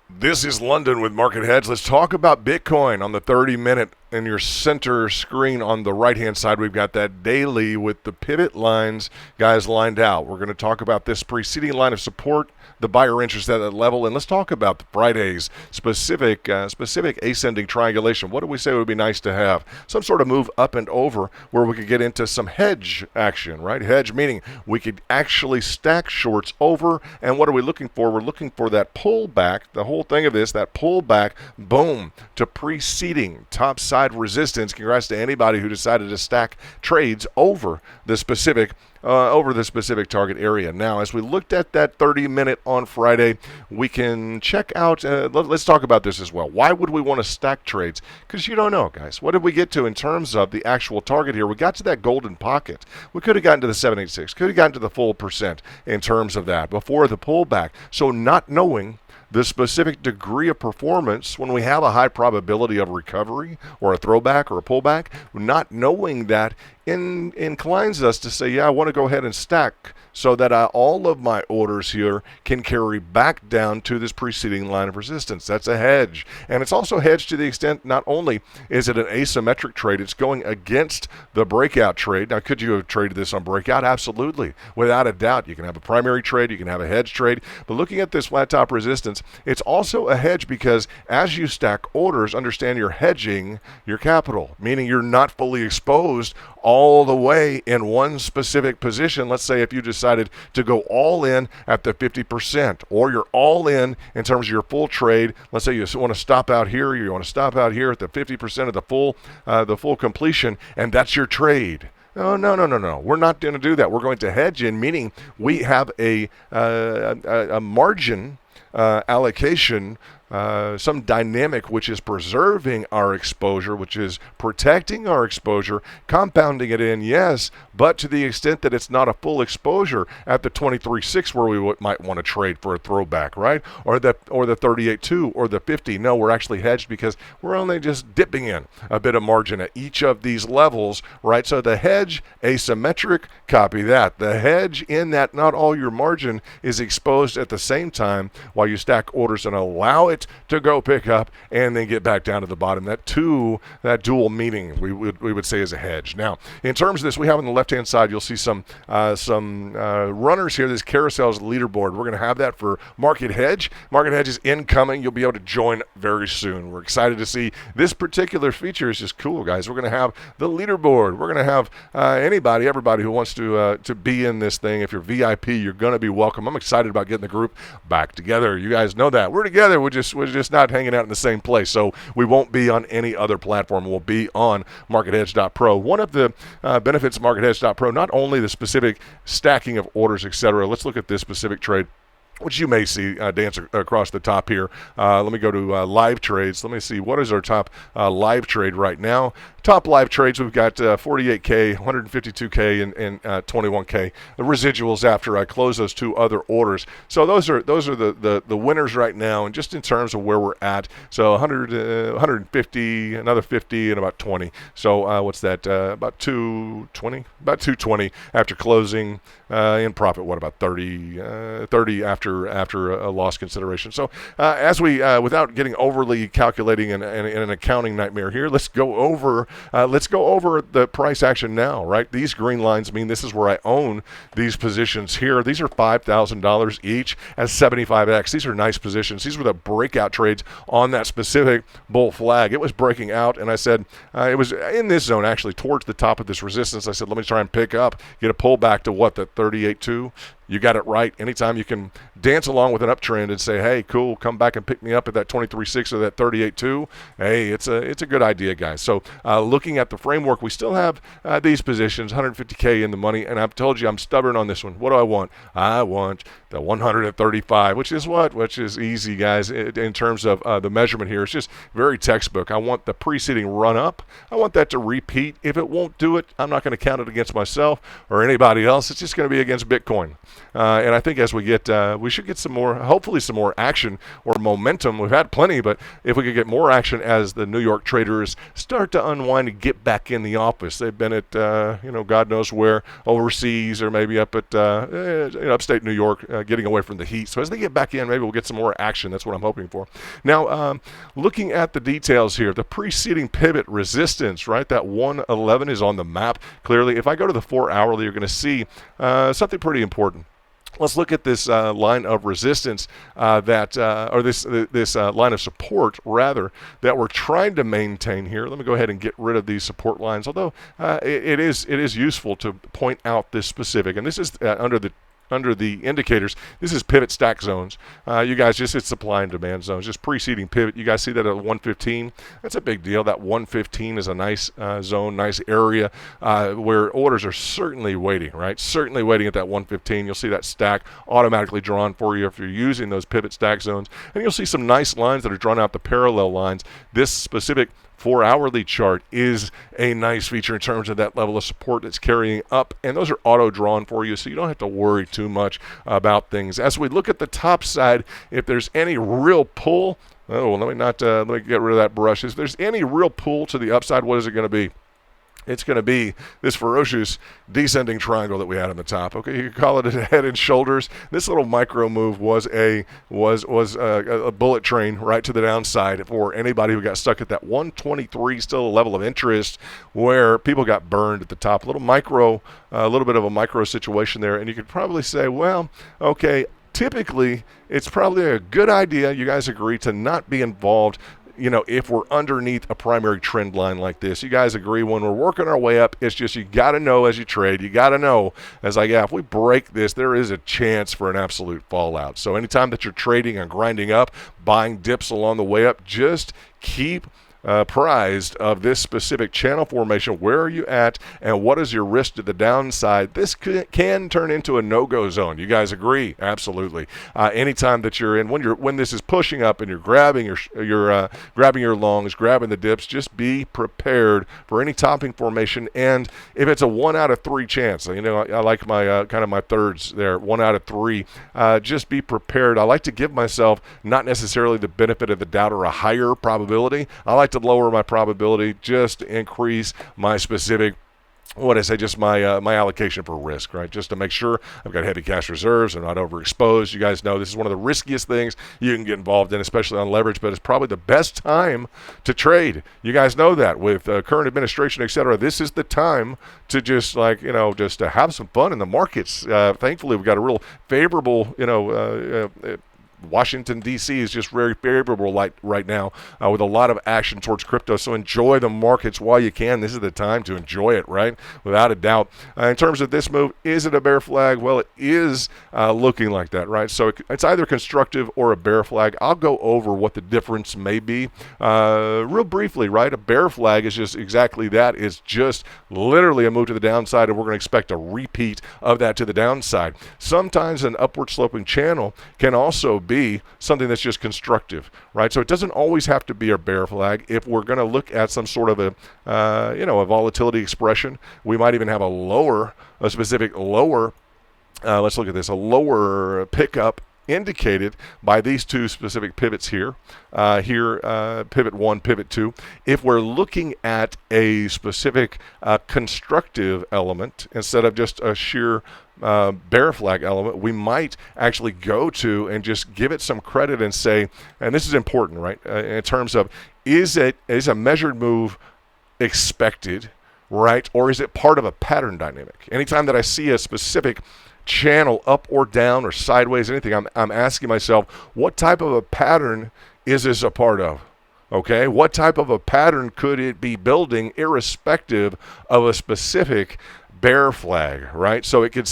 This is London with MarketHedge. Let's talk about Bitcoin on the 30-minute. In your center screen on the right-hand side, we've got that daily with the pivot lines, guys, lined out. We're going to talk about this preceding line of support, the buyer interest at that level, and let's talk about Friday's specific ascending triangulation. What do we say would be nice to have? Some sort of move up and over where we could get into some hedge action, right? Hedge meaning we could actually stack shorts over, and what are we looking for? We're looking for that pullback, the whole thing of this, that pullback, boom, to preceding top side resistance. Congrats to anybody who decided to stack trades over the specific target area. Now, as we looked at that 30-minute on Friday, we can check out, let's talk about this as well. Why would we want to stack trades? Because you don't know, guys. What did we get to in terms of the actual target here? We got to that golden pocket. We could have gotten to the 786, could have gotten to the full percent in terms of that before the pullback. So not knowing the specific degree of performance when we have a high probability of recovery or a throwback or a pullback, not knowing that inclines us to say, yeah, I want to go ahead and stack so that all of my orders here can carry back down to this preceding line of resistance. That's a hedge. And it's also hedged to the extent not only is it an asymmetric trade, it's going against the breakout trade. Now, could you have traded this on breakout? Absolutely. Without a doubt. You can have a primary trade, you can have a hedge trade. But looking at this flat top resistance, it's also a hedge because as you stack orders, understand you're hedging your capital, meaning you're not fully exposed all the way in one specific position. Let's say if you decided to go all in at the 50%, or you're all in terms of your full trade. Let's say you want to stop out here, you want to stop out here at the 50% of the full completion, and that's your trade. No. We're not going to do that. We're going to hedge in, meaning we have a margin allocation, some dynamic which is preserving our exposure, which is protecting our exposure, compounding it in, yes, but to the extent that it's not a full exposure at the 23.6 where we might want to trade for a throwback, right? Or the 38.2 or the 50. No, we're actually hedged because we're only just dipping in a bit of margin at each of these levels, right? So the hedge, asymmetric, copy that. The hedge in that not all your margin is exposed at the same time while you stack orders and allow it to go pick up and then get back down to the bottom. That dual meaning we would say is a hedge. Now, in terms of this, we have on the left-hand side, you'll see some runners here. This carousel's leaderboard. We're going to have that for MarketHedge. MarketHedge is incoming. You'll be able to join very soon. We're excited to see this particular feature. Is just cool, guys. We're going to have the leaderboard. We're going to have everybody who wants to be in this thing. If you're VIP, you're going to be welcome. I'm excited about getting the group back together. You guys know that. We're together. We're just not hanging out in the same place. So we won't be on any other platform. We'll be on MarketHedge.pro. One of the benefits of MarketHedge.pro, not only the specific stacking of orders, etc. Let's look at this specific trade, which you may see dance across the top here. Let me go to live trades. Let me see, what is our top live trade right now? Top live trades, we've got 48K, 152K, and 21K. The residuals after I close those two other orders. So those are the winners right now, and just in terms of where we're at. So 150, another 50, and about 20. So what's that? About 220. About 220 after closing. In profit, what about 30 after a loss consideration? So as we, without getting overly calculating and an accounting nightmare here, let's go over the price action now, right? These green lines mean this is where I own these positions here. These are $5,000 each at 75x. These are nice positions. These were the breakout trades on that specific bull flag. It was breaking out, and I said it was in this zone, actually, towards the top of this resistance. I said, let me try and pick up, get a pullback to what, the 38.2. You got it right. Anytime you can dance along with an uptrend and say, hey, cool, come back and pick me up at that 23.6 or that 38.2, hey, it's a good idea, guys. So looking at the framework, we still have these positions, 150K in the money, and I've told you I'm stubborn on this one. What do I want? I want the 135, which is what? Which is easy, guys, in terms of the measurement here. It's just very textbook. I want the preceding run up. I want that to repeat. If it won't do it, I'm not going to count it against myself or anybody else. It's just going to be against Bitcoin. And I think as we get, we should get some more, hopefully some more action or momentum. We've had plenty, but if we could get more action as the New York traders start to unwind and get back in the office. They've been at, God knows where, overseas or maybe up at upstate New York, getting away from the heat. So as they get back in, maybe we'll get some more action. That's what I'm hoping for. Now, looking at the details here, the preceding pivot resistance, right? That 111 is on the map clearly. If I go to the 4-hourly, you're going to see something pretty important. Let's look at this line of resistance or this line of support, rather, that we're trying to maintain here. Let me go ahead and get rid of these support lines, although it is useful to point out this specific, and this is under the indicators, this is pivot stack zones. You guys, it's supply and demand zones, just preceding pivot. You guys see that at 115? That's a big deal. That 115 is a nice zone, nice area where orders are certainly waiting, right? Certainly waiting at that 115. You'll see that stack automatically drawn for you if you're using those pivot stack zones. And you'll see some nice lines that are drawn out, the parallel lines. This specific 4-hourly chart is a nice feature in terms of that level of support that's carrying up, and those are auto drawn for you, so you don't have to worry too much about things. As we look at the top side, if there's any real pull, let me get rid of that brush. If there's any real pull to the upside, what is it going to be? It's going to be this ferocious descending triangle that we had on the top. Okay, you can call it a head and shoulders. This little micro move was a bullet train right to the downside for anybody who got stuck at that 123. Still a level of interest where people got burned at the top. A little bit of a micro situation there, and you could probably say, well, okay, typically it's probably a good idea. You guys agree to not be involved, if we're underneath a primary trend line like this. You guys agree when we're working our way up, it's just you got to know as you trade, you got to know as if we break this, there is a chance for an absolute fallout. So anytime that you're trading and grinding up, buying dips along the way up, just keep apprised of this specific channel formation. Where are you at, and what is your risk to the downside? This can turn into a no-go zone. You guys agree? Absolutely. Anytime that you're in, when this is pushing up and you're grabbing your longs, grabbing the dips, just be prepared for any topping formation. And if it's a 1 out of 3 chance, I like my kind of my thirds there, 1 out of 3. Just be prepared. I like to give myself not necessarily the benefit of the doubt or a higher probability. I like to lower my probability just to increase my specific, my allocation for risk, right? Just to make sure I've got heavy cash reserves, I'm not overexposed. You guys know this is one of the riskiest things you can get involved in, especially on leverage, but it's probably the best time to trade. You guys know that with current administration, et cetera. This is the time to just to have some fun in the markets. Thankfully, we've got a real favorable, Washington, D.C. is just very favorable right now with a lot of action towards crypto. So enjoy the markets while you can. This is the time to enjoy it, right? Without a doubt. In terms of this move, is it a bear flag? Well, it is looking like that, right? So it's either constructive or a bear flag. I'll go over what the difference may be real briefly, right? A bear flag is just exactly that. It's just literally a move to the downside, and we're going to expect a repeat of that to the downside. Sometimes an upward sloping channel can also be something that's just constructive, right? So it doesn't always have to be a bear flag. If we're going to look at some sort of a volatility expression, we might even have a specific lower. Let's look at this, a lower pickup indicated by these two specific pivots here. Pivot 1, pivot 2. If we're looking at a specific constructive element instead of just a sheer bear flag element, we might actually go to and just give it some credit and say, and this is important, right? In terms of, is a measured move expected, right? Or is it part of a pattern dynamic? Anytime that I see a specific channel up or down or sideways, anything, I'm asking myself, what type of a pattern is this a part of? Okay, what type of a pattern could it be building irrespective of a specific bear flag, right? So it could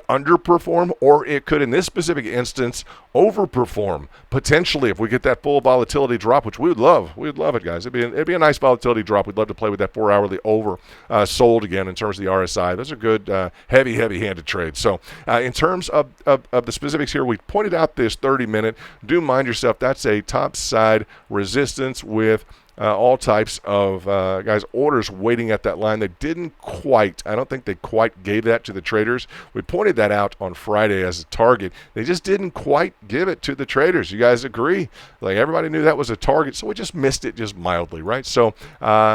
underperform, or it could, in this specific instance, overperform potentially if we get that full volatility drop, which we would love. We'd love it, guys. It'd be a nice volatility drop. We'd love to play with that 4-hourly over sold again in terms of the RSI. Those are good, heavy-handed trades. So in terms of the specifics here, we pointed out this 30-minute. Do mind yourself, that's a top side resistance with all types of guys orders waiting at that line. They didn't quite. I don't think they quite gave that to the traders. We pointed that out on Friday as a target. They just didn't quite give it to the traders. You guys agree? Like everybody knew that was a target, so we just missed it just mildly, right? So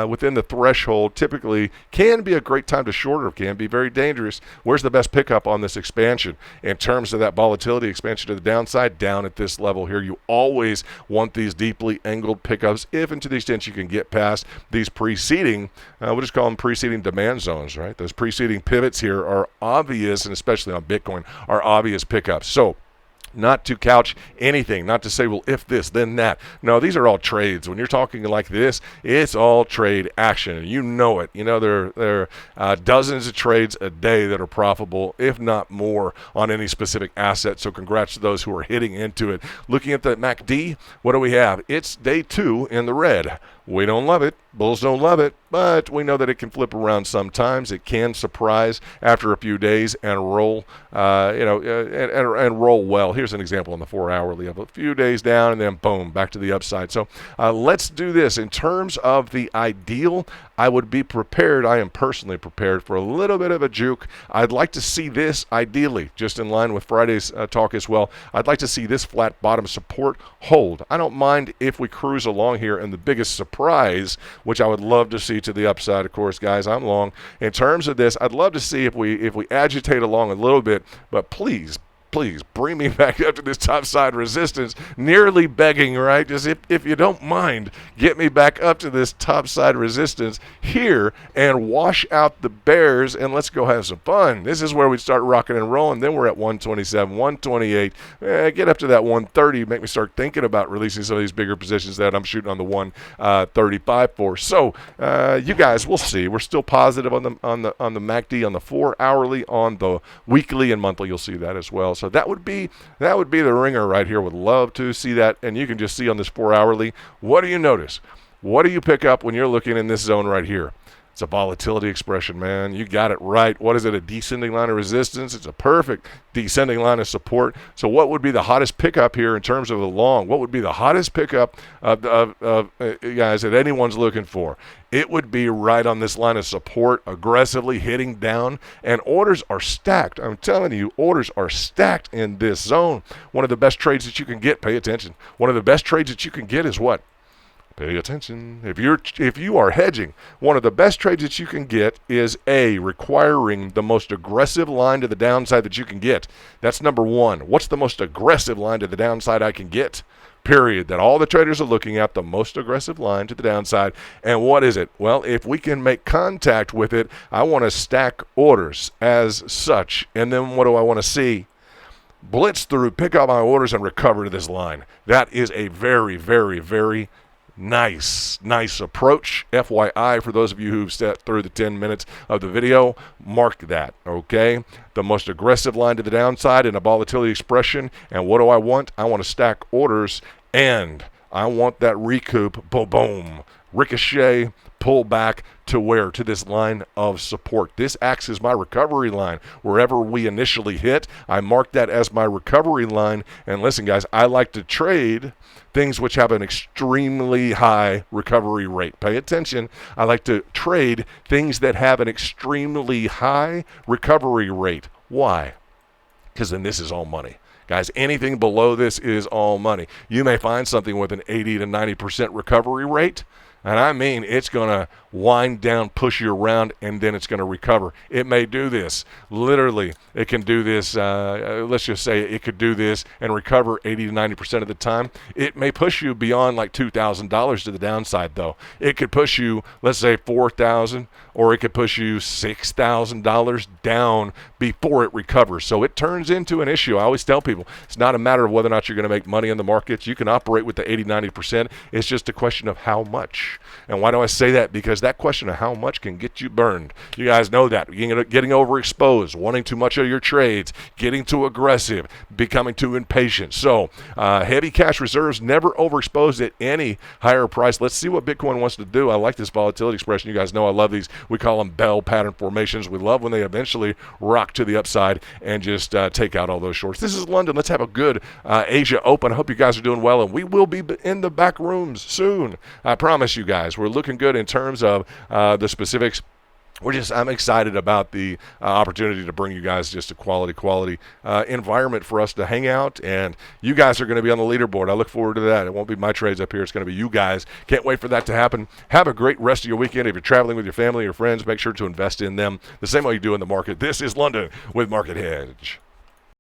within the threshold, typically can be a great time to short or can be very dangerous. Where's the best pickup on this expansion in terms of that volatility expansion to the downside? Down at this level here. You always want these deeply angled pickups if and to the extent you can get past these preceding, we'll just call them preceding demand zones, right? Those preceding pivots here are obvious, and especially on Bitcoin, are obvious pickups. So not to couch anything, not to say, well, if this, then that. No, these are all trades. When you're talking like this, it's all trade action, and you know it. You know, there are dozens of trades a day that are profitable, if not more, on any specific asset. So congrats to those who are hitting into it. Looking at the MACD, what do we have? It's day 2 in the red. We don't love it. Bulls don't love it, but we know that it can flip around sometimes. It can surprise after a few days and roll, and roll well. Here's an example on the 4-hourly of a few days down and then boom, back to the upside. So let's do this. In terms of the ideal, I would be prepared. I am personally prepared for a little bit of a juke. I'd like to see this ideally, just in line with Friday's talk as well. I'd like to see this flat bottom support hold. I don't mind if we cruise along here, and the biggest surprise, which I would love to see to the upside, of course, guys, I'm long. In terms of this, I'd love to see if we agitate along a little bit, but please bring me back up to this top side resistance, nearly begging, right? Just if you don't mind, get me back up to this top side resistance here and wash out the bears, and let's go have some fun. This is where we start rocking and rolling. Then we're at 127, 128. Get up to that 130, make me start thinking about releasing some of these bigger positions that I'm shooting on the 135 for. So you guys, we'll see. We're still positive on the MACD, on the 4-hourly, on the weekly and monthly. You'll see that as well. So that would be the ringer right here. Would love to see that. And you can just see on this 4-hourly, what do you notice? What do you pick up when you're looking in this zone right here? It's a volatility expression, man. You got it right. What is it? A descending line of resistance? It's a perfect descending line of support. So what would be the hottest pickup here in terms of the long? What would be the hottest pickup of guys that anyone's looking for? It would be right on this line of support, aggressively hitting down, and orders are stacked. I'm telling you, orders are stacked in this zone. One of the best trades that you can get, pay attention. One of the best trades that you can get is what? Pay attention. If you are hedging, one of the best trades that you can get is requiring the most aggressive line to the downside that you can get. That's number one. What's the most aggressive line to the downside I can get? Period. That all the traders are looking at, the most aggressive line to the downside. And what is it? Well, if we can make contact with it, I want to stack orders as such. And then what do I want to see? Blitz through, pick up my orders, and recover to this line. That is a very, very, very nice approach. FYI, for those of you who've sat through the 10 minutes of the video, mark that, okay? The most aggressive line to the downside in a volatility expression. And what do I want? I want to stack orders, and I want that recoup, boom, ricochet, pull back to where? To this line of support. This acts as my recovery line. Wherever we initially hit, I mark that as my recovery line. And listen, guys, I like to trade things which have an extremely high recovery rate. Pay attention. I like to trade things that have an extremely high recovery rate. Why? Because then this is all money. Guys, anything below this is all money. You may find something with an 80 to 90% recovery rate, and I mean it's going to wind down, push you around, and then it's going to recover. It may do this. Literally, it can do this. Let's just say it could do this and recover 80 to 90% of the time. It may push you beyond like $2,000 to the downside, though. It could push you, let's say, $4,000, or it could push you $6,000 down before it recovers. So it turns into an issue. I always tell people it's not a matter of whether or not you're going to make money in the markets. You can operate with the 80, 90%. It's just a question of how much. And why do I say that? Because that question of how much can get you burned. You guys know that. Getting overexposed, wanting too much of your trades, getting too aggressive, becoming too impatient. So heavy cash reserves, never overexposed at any higher price. Let's see what Bitcoin wants to do. I like this volatility expression. You guys know I love these We call them bell pattern formations. We love when they eventually rock to the upside and just take out all those shorts. This is London. Let's have a good Asia Open. I hope you guys are doing well, and we will be in the back rooms soon. I promise you guys. We're looking good in terms of the specifics. I'm excited about the opportunity to bring you guys just a quality environment for us to hang out, and you guys are going to be on the leaderboard. I look forward to that. It won't be my trades up here. It's going to be you guys. Can't wait for that to happen. Have a great rest of your weekend. If you're traveling with your family or friends, make sure to invest in them the same way you do in the market. This is London with MarketHedge.